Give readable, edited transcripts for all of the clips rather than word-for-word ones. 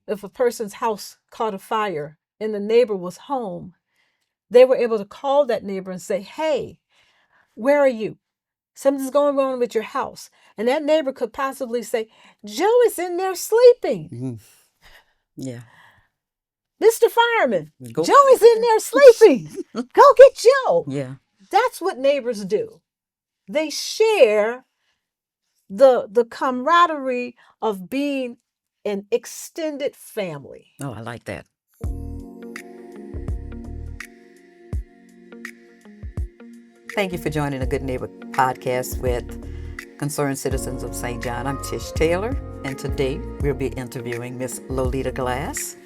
if a person's house caught a fire and the neighbor was home, they were able to call that neighbor and say, hey, where are you? Something's going on with your house. And that neighbor could possibly say, Joe is in there sleeping. Mm-hmm. Yeah. Mr. Fireman, Go. Joe is in there sleeping. Go get Joe. Yeah. That's what neighbors do. They share the camaraderie of being an extended family. Oh, I like that. Thank you for joining the Good Neighbor podcast with Concerned Citizens of St. John. I'm Tish Taylor, and today we'll be interviewing Miss Lolita Glass.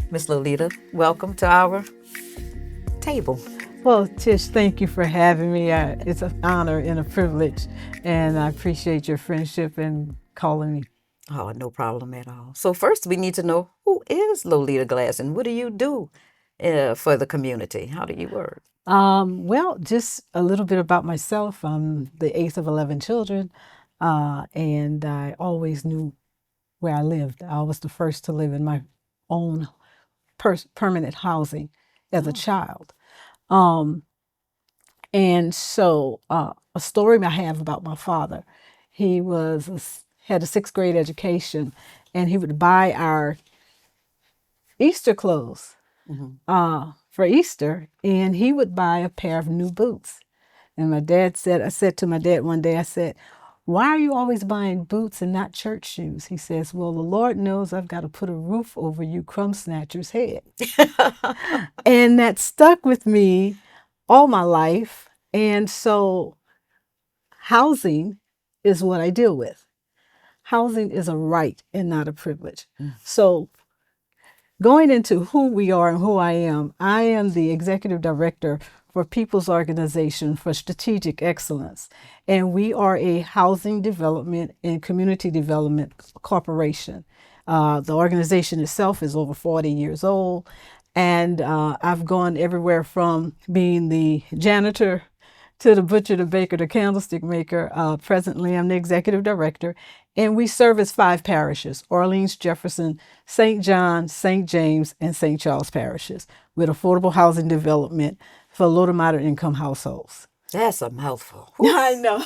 Miss Lolita, welcome to our table. Well, Tish, thank you for having me. It's an honor and a privilege, and I appreciate your friendship and calling me. Oh, no problem at all. So first, we need to know, who is Lolita Glass, and what do you do for the community? How do you work? Well, just a little bit about myself. I'm the 8th of 11 children, and I always knew where I lived. I was the first to live in my own permanent housing as a child. And so a story I have about my father, he had a 6th grade education, and he would buy our Easter clothes for Easter, and he would buy a pair of new boots. And I said to my dad one day, I said, why are you always buying boots and not church shoes? He says, well, the Lord knows I've got to put a roof over you crumb snatcher's head. And that stuck with me all my life. And so housing is what I deal with. Housing is a right and not a privilege. So going into who we are and who I am the executive director for People's Organization for Strategic Excellence. And we are a housing development and community development corporation. The organization itself is over 40 years old. And I've gone everywhere from being the janitor to the butcher, the baker, the candlestick maker. Presently, I'm the executive director. And we service 5 parishes: Orleans, Jefferson, St. John, St. James, and St. Charles parishes, with affordable housing development for low to moderate income households. That's a mouthful. I know.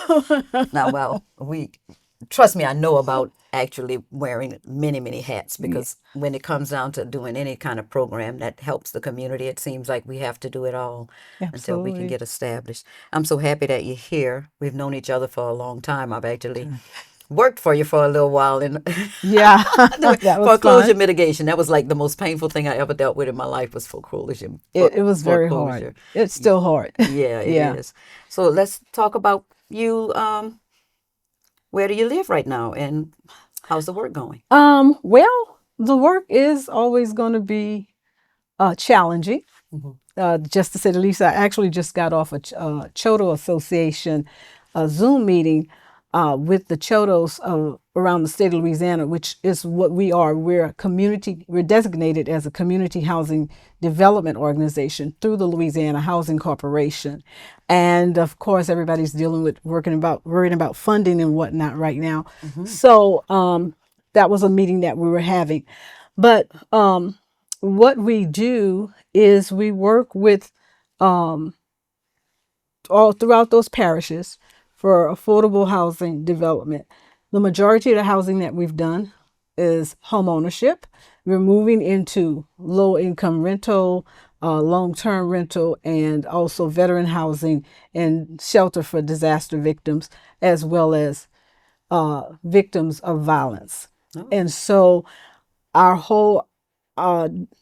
Now, well, trust me, I know about actually wearing many, many hats, because when it comes down to doing any kind of program that helps the community, it seems like we have to do it all until we can get established. I'm so happy that you're here. We've known each other for a long time. I've actually worked for you for a little while yeah, that was foreclosure fun. mitigation. That was like the most painful thing I ever dealt with in my life, was foreclosure. It was very hard. It's still hard. Yeah, it is. So let's talk about you. Where do you live right now, and how's the work going? Well, the work is always going to be challenging. Just to say the least. I actually just got off a Choto Association Zoom meeting with the Chotos around the state of Louisiana, which is what we are. We're designated as a community housing development organization through the Louisiana Housing Corporation. And of course, everybody's worrying about funding and whatnot right now. So that was a meeting that we were having. But what we do is we work with all throughout those parishes for affordable housing development. The majority of the housing that we've done is homeownership. We're moving into low-income rental, long-term rental, and also veteran housing and shelter for disaster victims, as well as victims of violence. And so our whole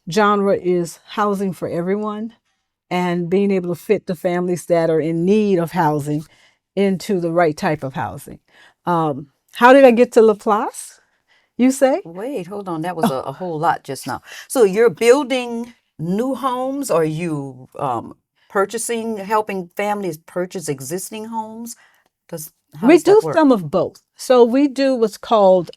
genre is housing for everyone, and being able to fit the families that are in need of housing into the right type of housing. How did I get to Laplace, you say? Wait, hold on. That was a whole lot just now. So you're building new homes? Or are you helping families purchase existing homes? We do some of both. So we do what's called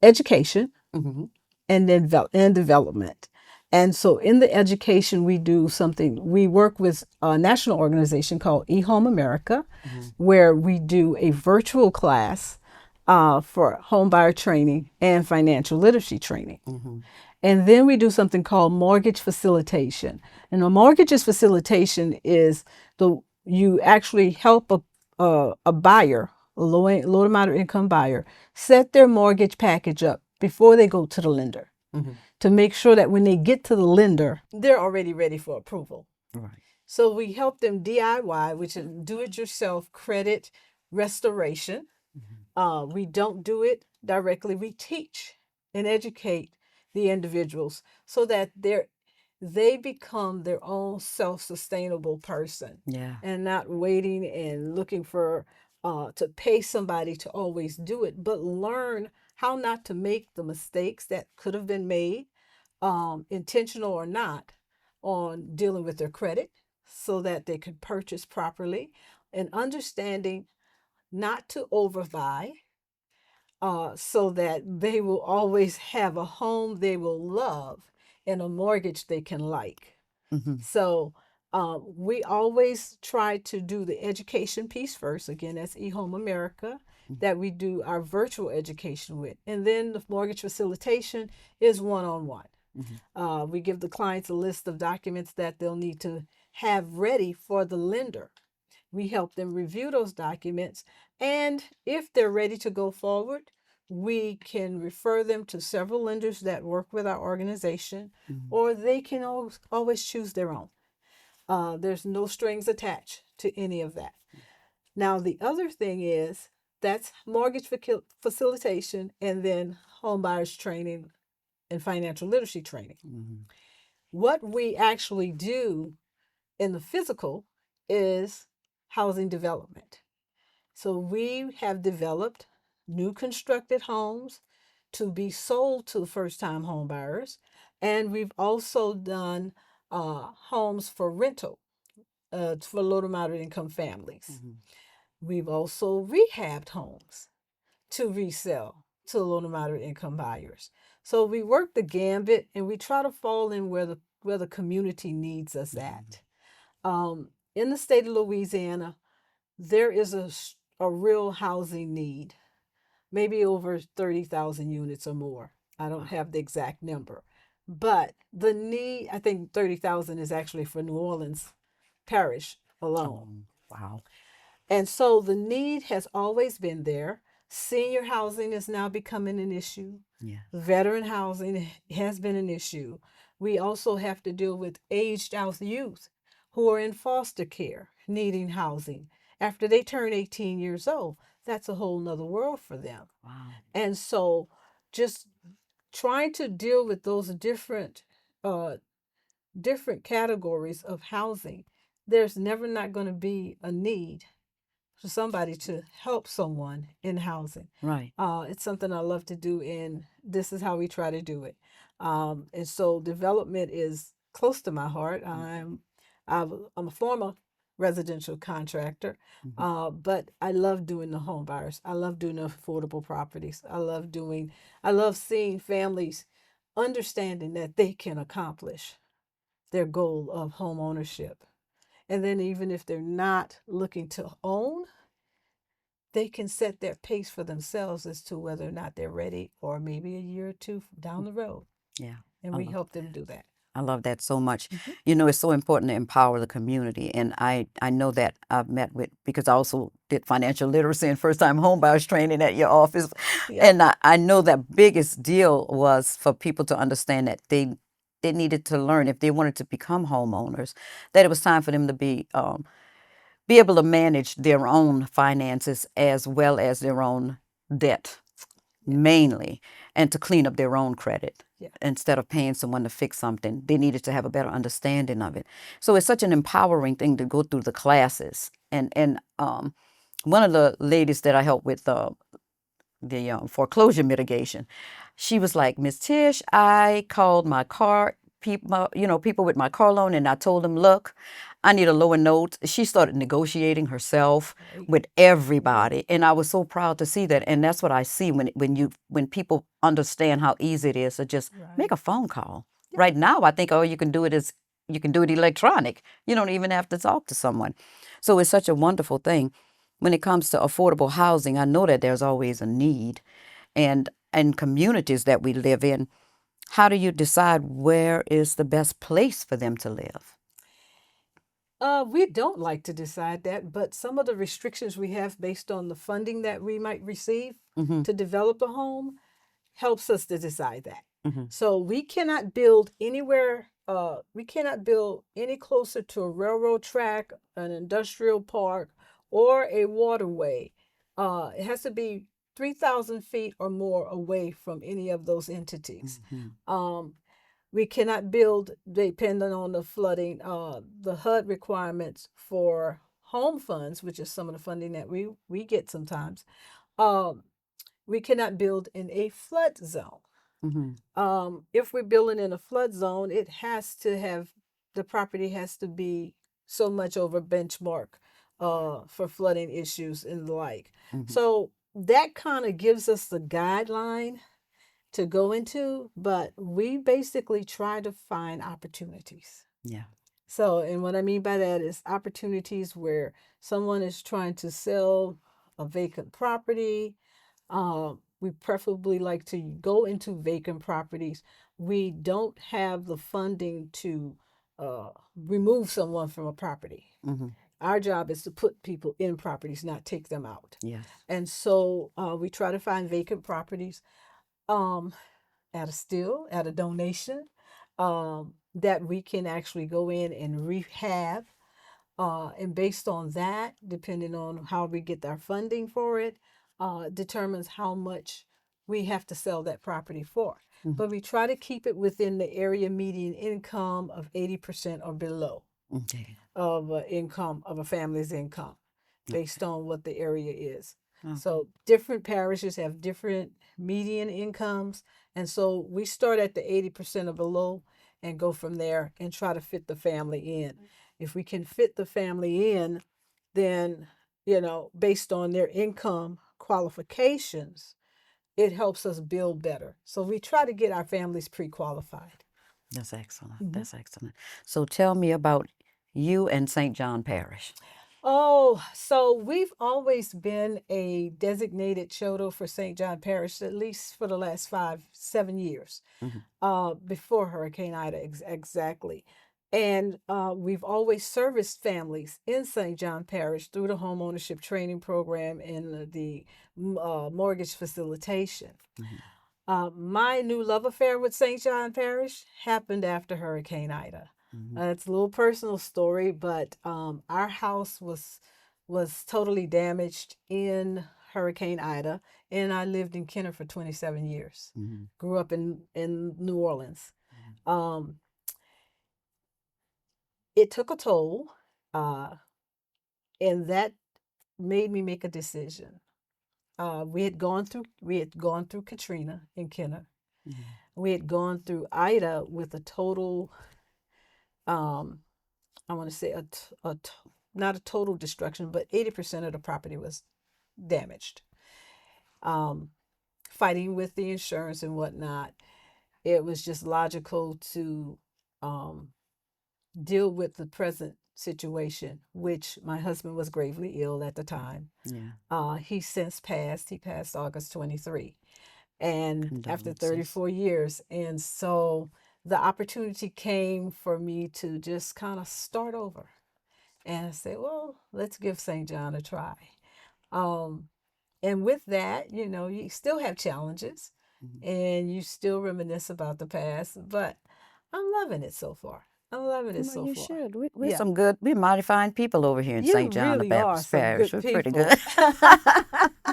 education and then development. And so in the education, we work with a national organization called eHome America, where we do a virtual class for home buyer training and financial literacy training. Mm-hmm. And then we do something called mortgage facilitation. And a mortgages facilitation is you actually help a buyer, a low to moderate income buyer, set their mortgage package up before they go to the lender, Mm-hmm. to make sure that when they get to the lender, they're already ready for approval. Right. So we help them DIY, which is do-it-yourself credit restoration. We don't do it directly. We teach and educate the individuals so that they become their own self-sustainable person, Yeah. and not waiting and looking for to pay somebody to always do it, but learn how not to make the mistakes that could have been made, intentional or not, on dealing with their credit so that they could purchase properly, and understanding not to overbuy, so that they will always have a home they will love and a mortgage they can like. Mm-hmm. So we always try to do the education piece first. Again, that's eHome America, that we do our virtual education with. And then the mortgage facilitation is one-on-one. We give the clients a list of documents that they'll need to have ready for the lender. We help them review those documents, and if they're ready to go forward, we can refer them to several lenders that work with our organization, or they can always choose their own. There's no strings attached to any of that. Now, the other thing is that's mortgage facilitation, and then home buyers training and financial literacy training. Mm-hmm. What we actually do in the physical is housing development. So we have developed new constructed homes to be sold to first-time home buyers, and we've also done homes for rental, for low to moderate income families. Mm-hmm. We've also rehabbed homes to resell to low to moderate income buyers. So we work the gambit, and we try to fall in where the community needs us at. In the state of Louisiana, there is a real housing need, maybe over 30,000 units or more. I don't have the exact number, but the need, I think 30,000 is actually for New Orleans Parish alone. Wow. And so the need has always been there. Senior housing is now becoming an issue. Yeah. Veteran housing has been an issue. We also have to deal with aged out youth who are in foster care needing housing. After they turn 18 years old, that's a whole nother world for them. Wow. And so just trying to deal with those different categories of housing, there's never not going to be a need for somebody to help someone in housing. Right. It's something I love to do, and this is how we try to do it. And so development is close to my heart. I'm a former residential contractor, but I love doing the home buyers. I love doing the affordable properties. I love seeing families understanding that they can accomplish their goal of home ownership. And then even if they're not looking to own, they can set their pace for themselves as to whether or not they're ready, or maybe a year or two down the road. Yeah. And we help them do that. I love that so much. You know, it's so important to empower the community. And I know that I've met with, because I also did financial literacy and first time home buyers training at your office. Yeah. And I know that biggest deal was for people to understand that they needed to learn, if they wanted to become homeowners, that it was time for them to be able to manage their own finances as well as their own debt, mainly, and to clean up their own credit. Yeah. Instead of paying someone to fix something, they needed to have a better understanding of it. So it's such an empowering thing to go through the classes. And one of the ladies that I helped with the foreclosure mitigation, she was like, Miss Tish, I called my people with my car loan, and I told them, look, I need a lower note. She started negotiating herself with everybody, and I was so proud to see that. And that's what I see when people understand how easy it is to just make a phone call. Yeah. Right now, I think all you can do it electronic. You don't even have to talk to someone. So it's such a wonderful thing. when it comes to affordable housing, I know that there's always a need, and communities that we live in, how do you decide where is the best place for them to live? We don't like to decide that, but some of the restrictions we have based on the funding that we might receive Mm-hmm. to develop a home helps us to decide that. Mm-hmm. So we cannot build anywhere, we cannot build any closer to a railroad track, an industrial park, or a waterway. It has to be 3,000 feet or more away from any of those entities. Mm-hmm. We cannot build depending on the flooding, the HUD requirements for home funds, which is some of the funding that we get sometimes. Um, we cannot build in a flood zone. Mm-hmm. If we're building in a flood zone, it has to have the property has to be so much over benchmark for flooding issues and the like. Mm-hmm. So that kind of gives us the guideline to go into, but we basically try to find opportunities. Yeah. So, and what I mean by that is opportunities where someone is trying to sell a vacant property. We preferably like to go into vacant properties. We don't have the funding to remove someone from a property. Mm-hmm. Our job is to put people in properties, not take them out. Yes. And so we try to find vacant properties. Um, at a donation, that we can actually go in and rehab. And based on that, depending on how we get our funding for it, determines how much we have to sell that property for. Mm-hmm. But we try to keep it within the area median income of 80% or below. Okay. Of income of a family's income, based on what the area is. Okay. So different parishes have different median incomes, and so we start at the 80% or below and go from there and try to fit the family in. If we can fit the family in, then, based on their income qualifications, it helps us build better. So we try to get our families pre-qualified. That's excellent. Mm-hmm. That's excellent. So tell me about you and St. John Parish. Oh, so we've always been a designated CHOTO for St. John Parish, at least for the last 5-7 years, before Hurricane Ida, exactly. And we've always serviced families in St. John Parish through the homeownership training program and the mortgage facilitation. My new love affair with St. John Parish happened after Hurricane Ida. It's a little personal story, but our house was totally damaged in Hurricane Ida, and I lived in Kenner for 27 years. Grew up in New Orleans. It took a toll, and that made me make a decision. We had gone through Katrina in Kenner. We had gone through Ida with a total, I want to say not a total destruction, but 80% of the property was damaged. Fighting with the insurance and whatnot, it was just logical to deal with the present situation, which my husband was gravely ill at the time. Yeah. He since passed. He passed August 23, and after Condolences. 34 years. And so the opportunity came for me to just kind of start over. And I said, well, let's give St. John a try. And with that, you still have challenges and you still reminisce about the past, but I'm loving it so far. I'm loving it Well, so you far. should. We're Yeah, some good, we're mighty fine people over here in you St. John the really are Baptist some Parish. good We're pretty people. good.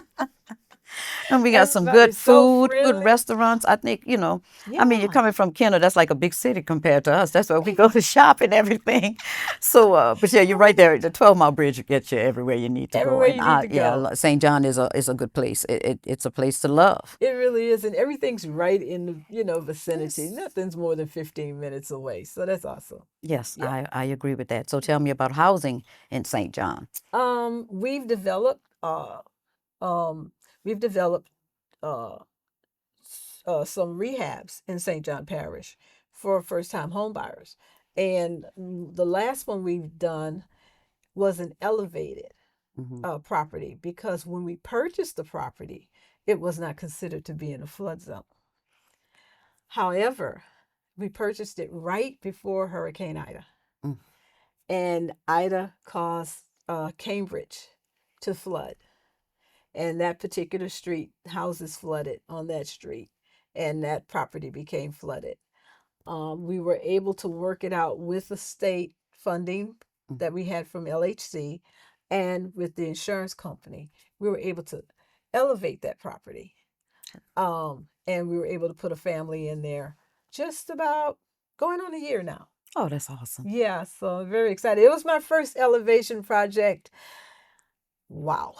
And we got some good Everybody's so food, good friendly. restaurants. I think, I mean, you're Yeah, coming from Kenner, that's like a big city compared to us. That's where we go to shop and everything. So, but yeah, you're right there. The 12-mile bridge will get you everywhere you need to go. everywhere And you need to go. St. John is a good place. It's a place to love. It really is, and everything's right in the vicinity. Yes. Nothing's more than 15 minutes away, so that's awesome. Yes, Yeah. I agree with that. So tell me about housing in St. John. We've developed um we've developed uh, some rehabs in St. John Parish for first-time homebuyers, and the last one we've done was an elevated. property, because when we purchased the property, it was not considered to be in a flood zone. However, we purchased it right before Hurricane Ida. Mm. And Ida caused Cambridge to flood. And that particular street, houses flooded on that street, and that property became flooded. We were able to work it out with the state funding that we had from LHC and with the insurance company. We were able to elevate that property. And we were able to put a family in there just about going on a year now. Oh, that's awesome. Yeah, so I'm very excited. It was my first elevation project. Wow.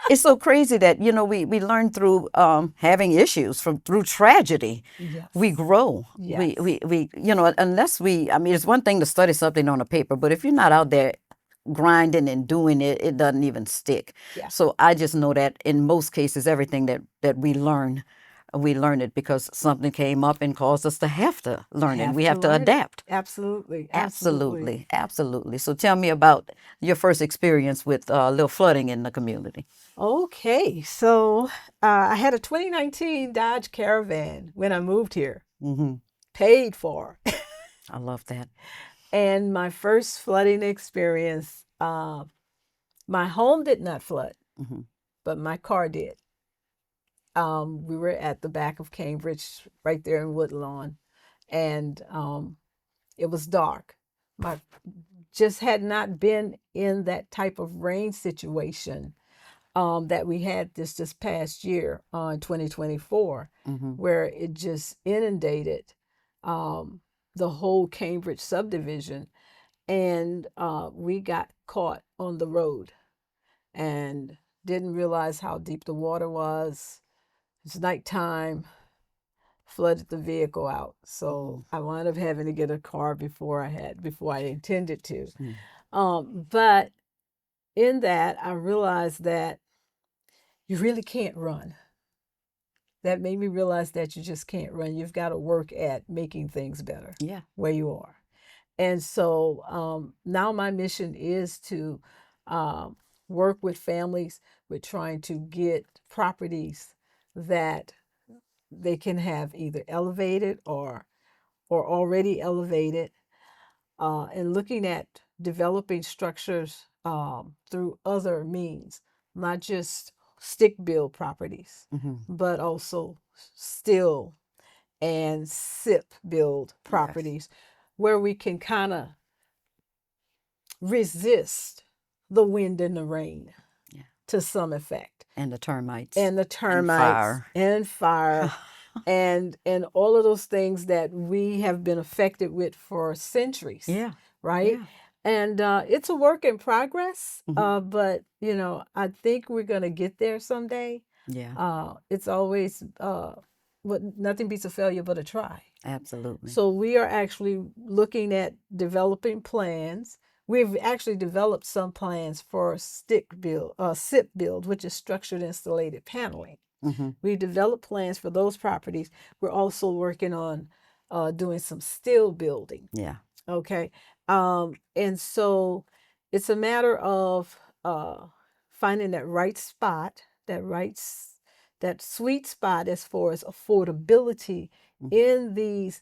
It's so crazy that, you know, we learn through having issues through tragedy. Yes. We grow. Yes. We you know, unless I mean, it's one thing to study something on a paper, but if you're not out there grinding and doing it, it doesn't even stick. Yeah. So I just know that in most cases, everything that we learn it because something came up and caused us to have to learn it. We have to adapt. Absolutely. Absolutely. Absolutely. So tell me about your first experience with a little flooding in the community. Okay, so I had a 2019 Dodge Caravan when I moved here, paid for. I love that. And my first flooding experience, my home did not flood, but my car did. We were at the back of Cambridge, right there in Woodlawn, and it was dark. My just had not been in that type of rain situation that we had this past year on 2024, where it just inundated the whole Cambridge subdivision, and we got caught on the road and didn't realize how deep the water was. It's nighttime, flooded the vehicle out. So I wound up having to get a car before I intended to. But in that, I realized that you really can't run. That made me realize that you just can't run. You've got to work at making things better where you are. And so now my mission is to work with families with trying to get properties that they can have either elevated or already elevated, and looking at developing structures through other means, not just stick build properties, but also still and SIP build properties where we can kind of resist the wind and the rain to some effect. And the termites. And fire. And all of those things that we have been affected with for centuries. Right? Yeah. And it's a work in progress, but, you know, I think we're going to get there someday. It's always, nothing beats a failure but a try. Absolutely. So we are actually looking at developing plans. We've actually developed some plans for SIP build, which is structured insulated paneling. We developed plans for those properties. We're also working on doing some steel building. Okay. And so it's a matter of finding that right spot, that sweet spot as far as affordability in these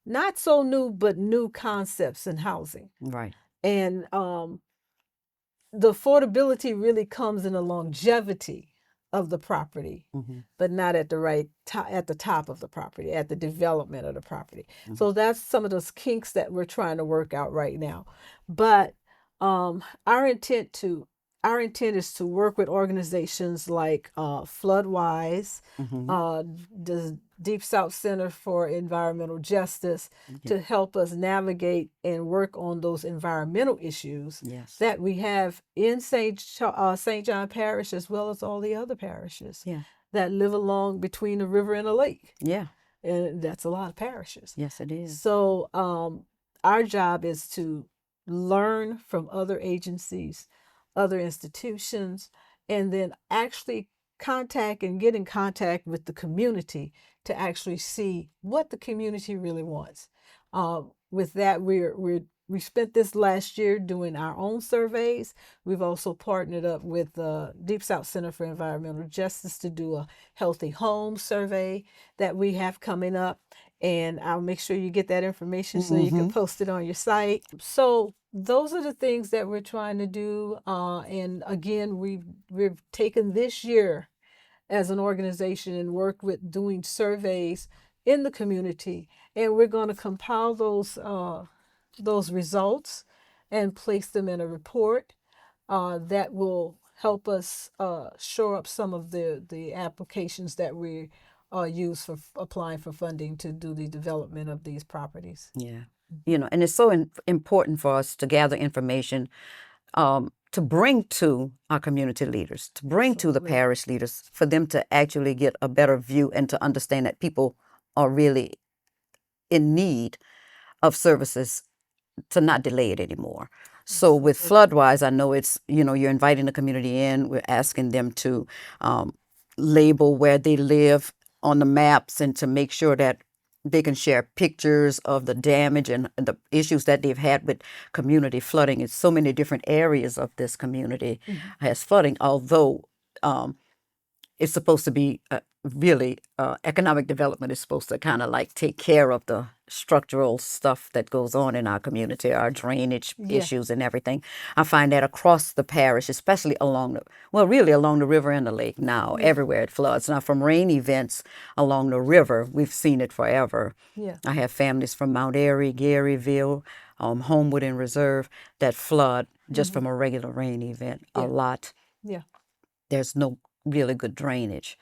not so new, but new concepts in housing. Right. And the affordability really comes in the longevity of the property, but not at the top of the property, at the development of the property. So that's some of those kinks that we're trying to work out right now. But our intent is to work with organizations like Floodwise, the Deep South Center for Environmental Justice, to help us navigate and work on those environmental issues that we have in St. John Parish, as well as all the other parishes that live along between the river and the lake. And that's a lot of parishes. Yes, it is. So our job is to learn from other agencies, other institutions, and then actually get in contact with the community to actually see what the community really wants. With that, we're we spent this last year doing our own surveys. We've also partnered up with the Deep South Center for Environmental Justice to do a healthy home survey that we have coming up. And I'll make sure you get that information so you can post it on your site. So those are the things that we're trying to do. And again, we've taken this year as an organization and worked with doing surveys in the community, and we're going to compile those results and place them in a report that will help us shore up some of the applications that we use for applying for funding to do the development of these properties. Yeah. And it's so important for us to gather information, to bring to our community leaders, to bring to the Absolutely. parish leaders, for them to actually get a better view and to understand that people are really in need of services, to not delay it anymore. So with Floodwise, I know it's, you're inviting the community in. We're asking them to label where they live on the maps and to make sure that they can share pictures of the damage and the issues that they've had with community flooding. It's so many different areas of this community has flooding, although it's supposed to be really economic development is supposed to kind of like take care of the structural stuff that goes on in our community, our drainage issues and everything. I find that across the parish, especially really along the river and the lake now, everywhere it floods. Now, from rain events along the river, we've seen it forever. I have families from Mount Airy, Garyville, Homewood and Reserve that flood just from a regular rain event a lot. There's no really good drainage.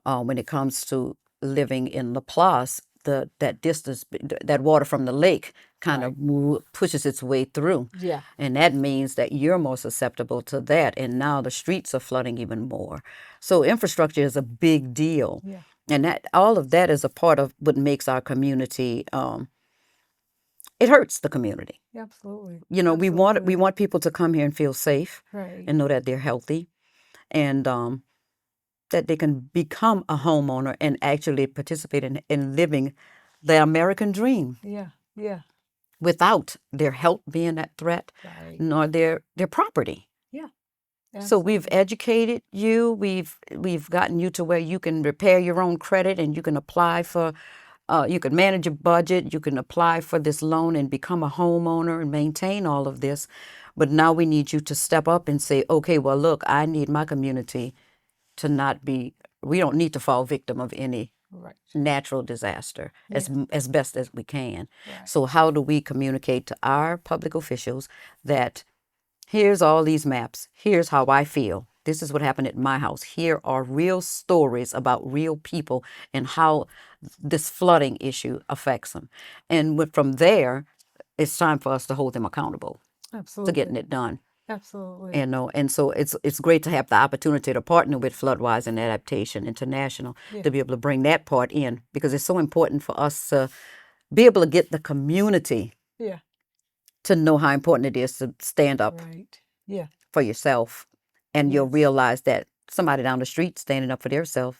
When it comes to living in Laplace, that distance, that water from the lake kind of pushes its way through. And that means that you're more susceptible to that. And now the streets are flooding even more. So infrastructure is a big deal. And that all of that is a part of what makes our community, it hurts the community. Absolutely. We want people to come here and feel safe and know that they're healthy, and that they can become a homeowner and actually participate in living the American dream. Without their health being at threat, nor their property. So we've educated you. We've gotten you to where you can repair your own credit, and you can apply for. You can manage your budget. You can apply for this loan and become a homeowner and maintain all of this. But now we need you to step up and say, okay, well, look, I need my community to not be, we don't need to fall victim of any natural disaster as best as we can. So how do we communicate to our public officials that here's all these maps, here's how I feel, this is what happened at my house, here are real stories about real people and how this flooding issue affects them. And from there, it's time for us to hold them accountable to getting it done. And so it's great to have the opportunity to partner with Floodwise and Adaptation International to be able to bring that part in, because it's so important for us to be able to get the community to know how important it is to stand up for yourself. And you'll realize that somebody down the street standing up for themselves,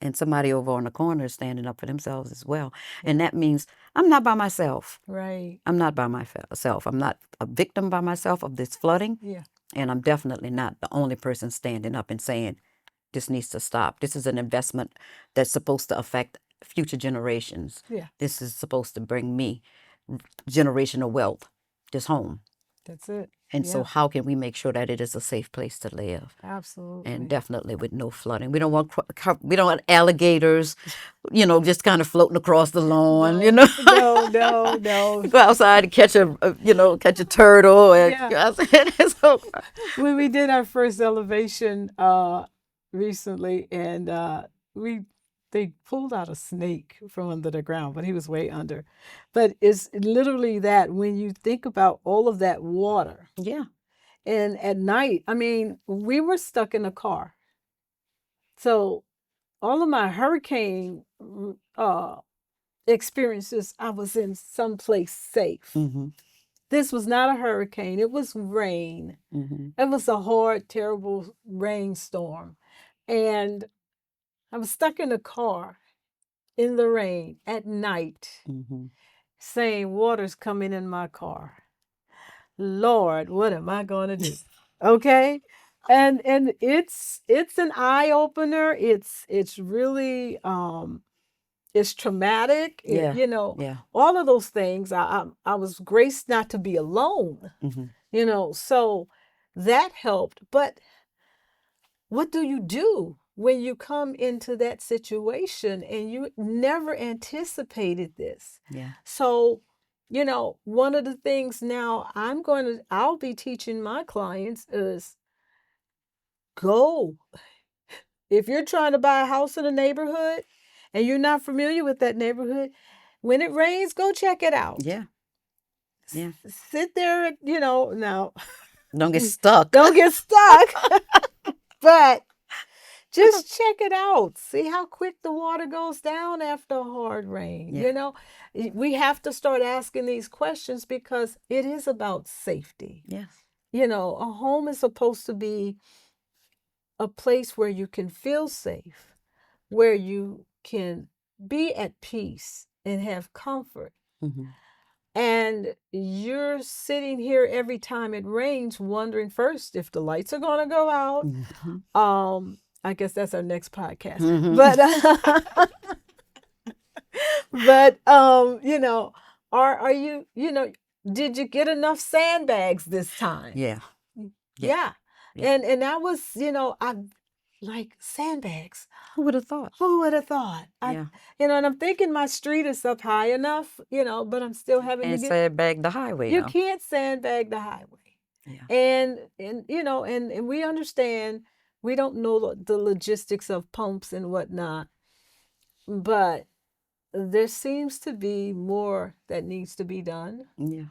and somebody over on the corner is standing up for themselves as well. And that means I'm not by myself. I'm not by myself. I'm not a victim by myself of this flooding. And I'm definitely not the only person standing up and saying, this needs to stop. This is an investment that's supposed to affect future generations. This is supposed to bring me generational wealth, this home. That's it. And so how can we make sure that it is a safe place to live? And definitely with no flooding. We don't want alligators, just kind of floating across the lawn, No. Go outside and catch a turtle. So, when we did our first elevation recently, and they pulled out a snake from under the ground, but he was way under. But it's literally that when you think about all of that water. And at night, I mean, we were stuck in a car. So all of my hurricane experiences, I was in someplace safe. This was not a hurricane. It was rain. It was a hard, terrible rainstorm. And I was stuck in a car in the rain at night, saying, water's coming in my car. Lord, what am I going to do? Okay. And it's an eye opener. It's really it's traumatic. Yeah. You know, Yeah. all of those things. I was graced not to be alone. Mm-hmm. You know, so that helped. But what do you do when you come into that situation and you never anticipated this? Yeah. So, you know, one of the things now I'll be teaching my clients is go. If you're trying to buy a house in a neighborhood and you're not familiar with that neighborhood, when it rains, go check it out. Yeah. Yeah. Sit there, you know, now Don't get stuck. don't get stuck, but just check it out. See how quick the water goes down after a hard rain. Yeah. You know, we have to start asking these questions because it is about safety. Yes. You know, a home is supposed to be a place where you can feel safe, where you can be at peace and have comfort. Mm-hmm. And you're sitting here every time it rains, wondering first if the lights are going to go out. Mm-hmm. I guess that's our next podcast. Mm-hmm. But you know, are you, you know, did you get enough sandbags this time? Yeah. Yeah. Yeah. And that was, you know, I like sandbags. Who would have thought? Who would have thought? Yeah. You know, and I'm thinking my street is up high enough, you know, but I'm still having to And get. sandbag the highway You now. can't sandbag the highway. Yeah. And you know, and we understand we don't know the logistics of pumps and whatnot, but there seems to be more that needs to be done. Yeah.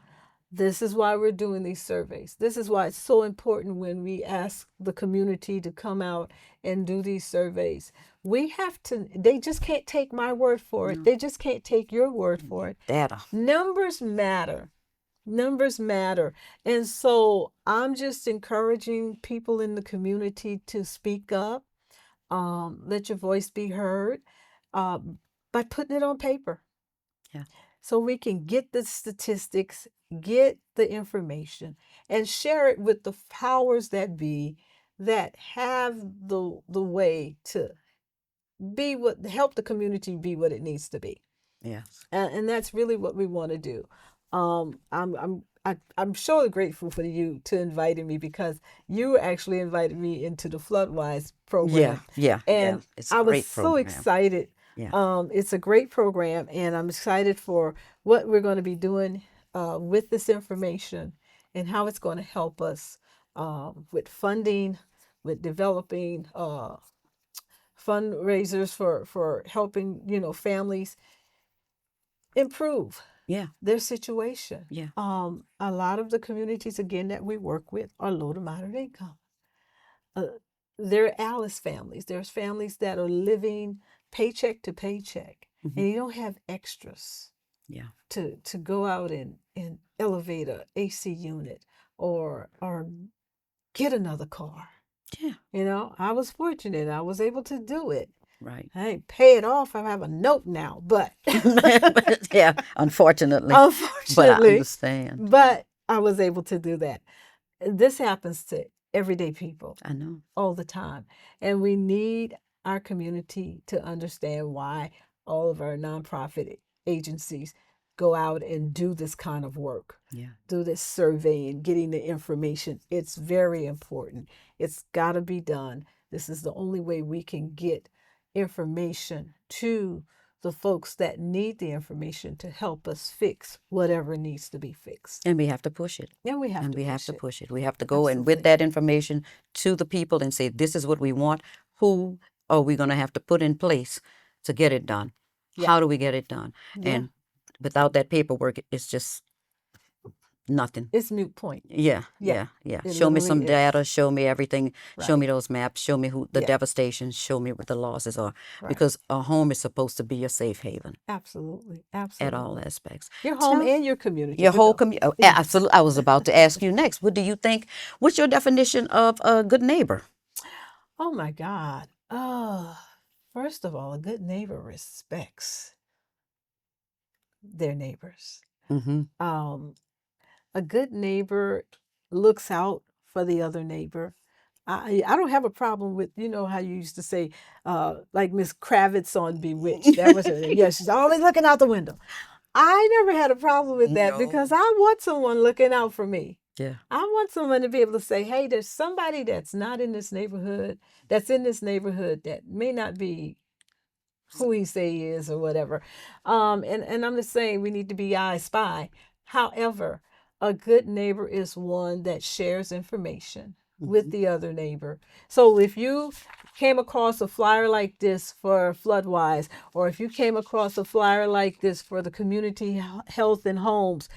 This is why we're doing these surveys. This is why it's so important when we ask the community to come out and do these surveys. We have to, they just can't take my word for it. No. They just can't take your word for it. Data. Numbers matter. Numbers matter. And so I'm just encouraging people in the community to speak up, let your voice be heard uh, by putting it on paper. Yeah. So we can get the statistics, get the information, and share it with the powers that be that have the way to be what help the community be what it needs to be. Yes. And that's really what we want to do. I'm surely grateful for you to inviting me because you actually invited me into the Floodwise program. Yeah. And It's a I was great so program. excited. Yeah. It's a great program, and I'm excited for what we're going to be doing with this information and how it's going to help us with funding, with developing fundraisers for helping, you know, families improve Yeah. their situation. Yeah. A lot of the communities again that we work with are low to moderate income. There are Alice families. There's families that are living paycheck to paycheck, Mm-hmm. and you don't have extras. Yeah. To go out and elevate a AC unit or get another car. Yeah. You know, I was fortunate. I was able to do it. Right. I ain't pay it off. I have a note now, but Yeah, unfortunately. But I unfortunately, understand. but I was able to do that. This happens to everyday people I know. all the time. And we need our community to understand why all of our nonprofit agencies go out and do this kind of work. Yeah. Do this surveying, getting the information. It's very important. It's got to be done. This is the only way we can get information to the folks that need the information to help us fix whatever needs to be fixed. And we have to push it. And we have And to we push have to it. push it. We have to go and Absolutely. with that information to the people and say, this is what we want. Who are we going to have to put in place to get it done? Yeah. How do we get it done? Yeah. And without that paperwork, it's just nothing. It's moot point. Yeah. It Show me some literally is. data. Show me everything. Show Right. me those maps. Show me who the Yeah. devastation. Show me what the losses are. Right. Because a home is supposed to be a safe haven Absolutely. at Absolutely. all aspects. Your home Tell- and your community. Your but whole no. community. Oh, absolutely. I was about to ask you next. What do you think? What's your definition of a good neighbor? Oh my God. First of all, a good neighbor respects their neighbors. Mm-hmm. Um, A good neighbor looks out for the other neighbor. I don't have a problem with, you know how you used to say, like Miss Kravitz on Bewitched. That was her name. Yeah, she's always looking out the window. I never had a problem with that because No. I want someone looking out for me. Yeah. I want someone to be able to say, hey, there's somebody that's not in this neighborhood, that's in this neighborhood that may not be who he say he is or whatever. And I'm just saying we need to be I spy. However, a good neighbor is one that shares information with the other neighbor. So if you came across a flyer like this for Floodwise, or if you came across a flyer like this for the community health and homes,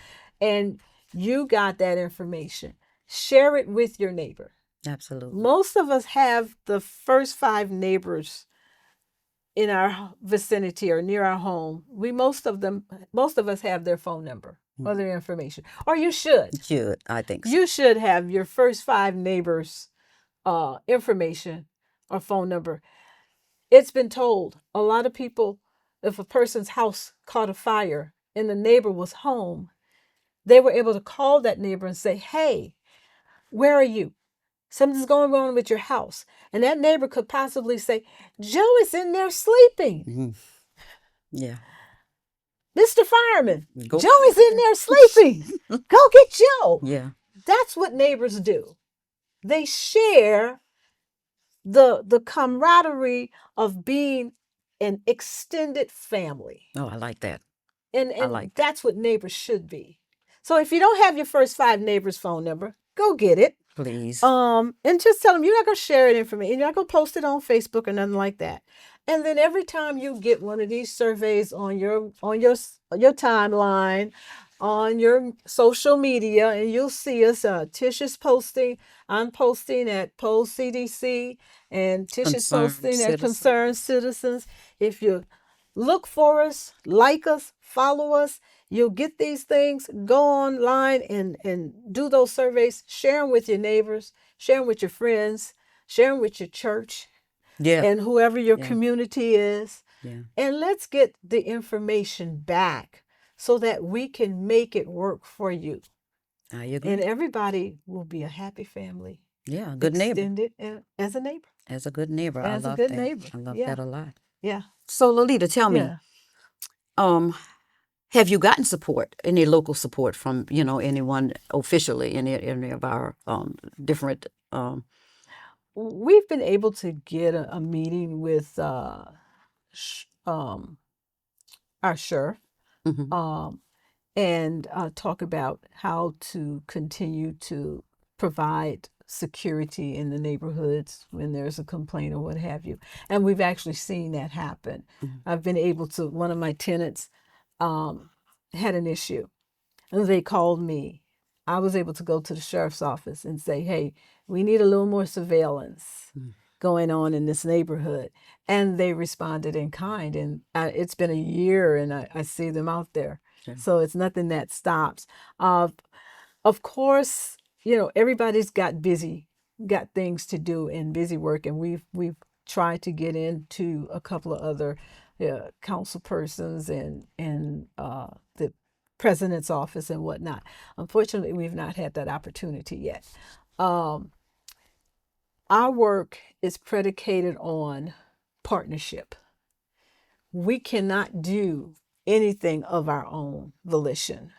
and you got that information, share it with your neighbor. Absolutely. Most of us have the first 5 neighbors in our vicinity or near our home. Most of us have their phone number or their information. Or you should. I think so. You should have your first 5 neighbors' information or phone number. It's been told a lot of people, if a person's house caught a fire and the neighbor was home, they were able to call that neighbor and say, hey, where are you? Something's going on with your house. And that neighbor could possibly say, Joe is in there sleeping. Yeah. Mr. Fireman, Go. Joe is in there sleeping. Go get Joe. Yeah. That's what neighbors do. They share the camaraderie of being an extended family. Oh, I like that. And I like that's what neighbors should be. So if you don't have your first 5 neighbors' phone number, go get it. Please. And just tell them you're not going to share it information. You're not going to post it on Facebook or nothing like that. And then every time you get one of these surveys on your timeline, on your social media, and you'll see us. Tish is posting. I'm posting at POSE CDC, and Tish is posting at Concerned Citizens. If you look for us, like us, follow us, you'll get these things. Go online and do those surveys. Share them with your neighbors. Share them with your friends. Share them with your church. Yeah. And whoever your community is. Yeah. And let's get the information back so that we can make it work for you. I agree. And everybody will be a happy family. Yeah, a good neighbor. Extended as a neighbor. As a good neighbor. As I a love good that. neighbor. I love Yeah. that a lot. Yeah. So Lolita, tell me, have you gotten support, any local support from, anyone officially, any of our different We've been able to get a meeting with our sheriff and talk about how to continue to provide security in the neighborhoods when there's a complaint or what have you. And we've actually seen that happen. I've been able to, one of my tenants had an issue and they called me. I was able to go to the sheriff's office and say, hey, we need a little more surveillance going on in this neighborhood. And they responded in kind. And it's been a year and I see them out there. Yeah. So it's nothing that stops. Of course, everybody's got things to do and busy work. And we've tried to get into a couple of other council persons and the president's office and whatnot. Unfortunately, we've not had that opportunity yet. Our work is predicated on partnership. We cannot do anything of our own volition.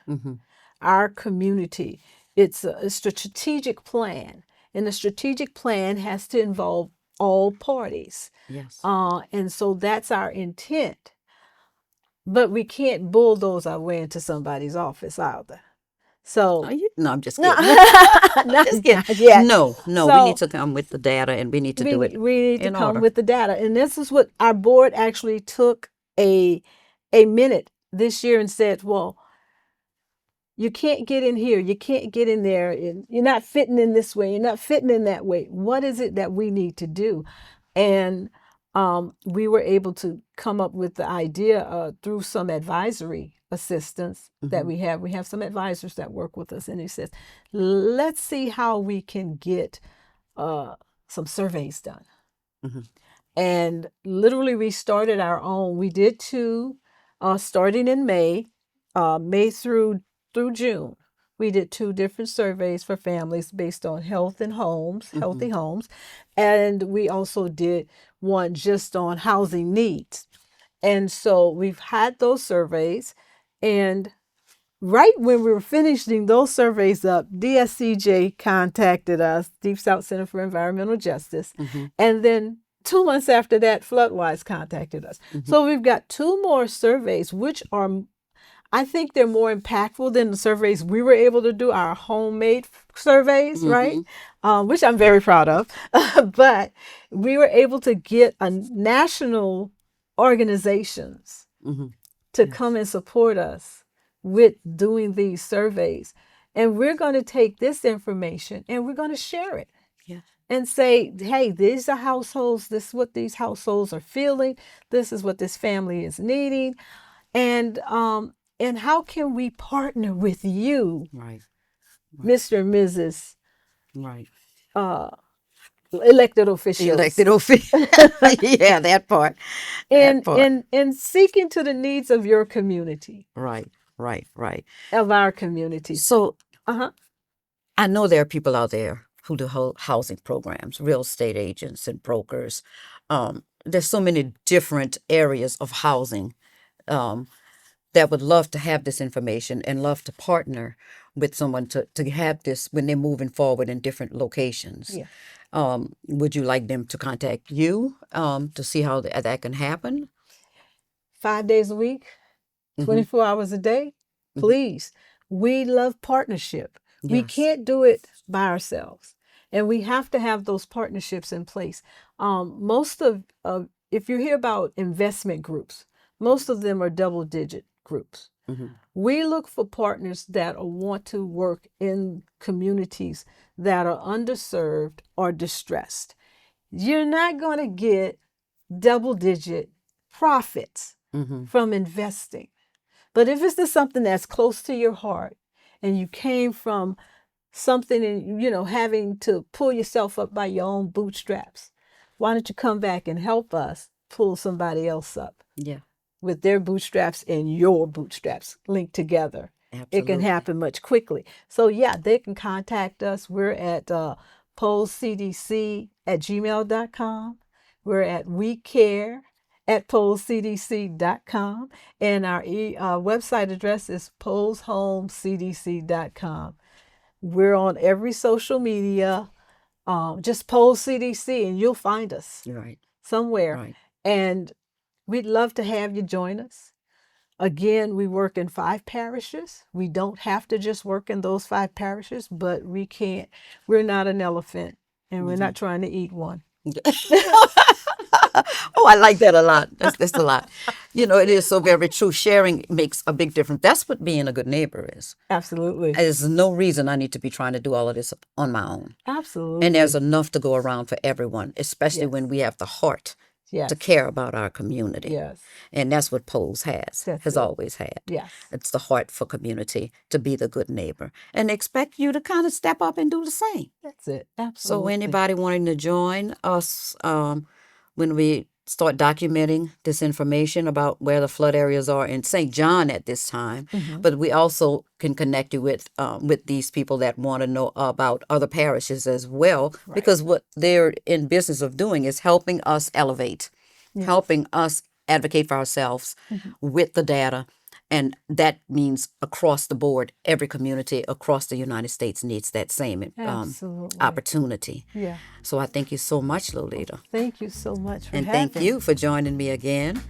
Our community, it's a strategic plan, and the strategic plan has to involve all parties. Yes. And so that's our intent. But we can't bulldoze our way into somebody's office either. So no, I'm just no, kidding. not Just kidding. yet. No, So we need to come with the data and we need to do it we need to in come order. with the data. And this is what our board actually took a minute this year and said, well, you can't get in here. You can't get in there. You're not fitting in this way. You're not fitting in that way. What is it that we need to do? And we were able to come up with the idea through some advisory assistance that we have. We have some advisors that work with us. And he says, let's see how we can get some surveys done. And literally we started our own. We did 2 starting in May through June. We did 2 different surveys for families based on health and homes, healthy homes. And we also did one just on housing needs. And so we've had those surveys. And right when we were finishing those surveys up, DSCJ contacted us, Deep South Center for Environmental Justice. And then 2 months after that, Floodwise contacted us. So we've got 2 more surveys, which are, I think they're more impactful than the surveys we were able to do, our homemade surveys, right? Which I'm very proud of. But we were able to get a national organizations to come and support us with doing these surveys. And we're going to take this information and we're going to share it. And say, hey, these are households. This is what these households are feeling. This is what this family is needing. And how can we partner with you, Mr. and Mrs. Elected officials? Elected officials. Yeah, that part. In seeking to the needs of your community. Right. Of our community. So I know there are people out there who do housing programs, real estate agents and brokers. There's so many different areas of housing that would love to have this information and love to partner with someone to have this when they're moving forward in different locations. Would you like them to contact you to see how that can happen? 5 days a week, 24 hours a day, please. We love partnership. We can't do it by ourselves. And we have to have those partnerships in place. Most of, if you hear about investment groups, most of them are double-digit groups. We look for partners that want to work in communities that are underserved or distressed. You're not going to get double-digit profits from investing. But if it's something that's close to your heart, and you came from something and, having to pull yourself up by your own bootstraps, why don't you come back and help us pull somebody else up? With their bootstraps and your bootstraps linked together. Absolutely. It can happen much quickly. So they can contact us. We're at posecdc@gmail.com. We're at wecare@posecdc.com. And our website address is posehomecdc.com. We're on every social media. Just Pose CDC and you'll find us somewhere. And we'd love to have you join us. Again, we work in 5 parishes. We don't have to just work in those 5 parishes, but we can't. We're not an elephant, and we're not trying to eat one. Oh, I like that a lot. That's a lot. It is so very true. Sharing makes a big difference. That's what being a good neighbor is. Absolutely. There's no reason I need to be trying to do all of this on my own. Absolutely. And there's enough to go around for everyone, especially when we have the heart to care about our community. And that's what POSE has always had. It's the heart for community, to be the good neighbor, and expect you to kind of step up and do the same. That's it. Absolutely. So anybody wanting to join us when we start documenting this information about where the flood areas are in St. John at this time, but we also can connect you with these people that want to know about other parishes as well, because what they're in business of doing is helping us elevate, helping us advocate for ourselves with the data. And that means across the board, every community across the United States needs that same opportunity. So I thank you so much, Lolita. Thank you so much for having me. And thank you for joining me again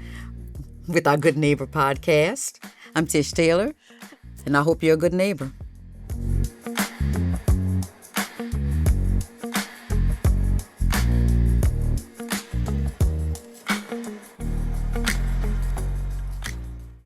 with our Good Neighbor podcast. I'm Tish Taylor, and I hope you're a good neighbor.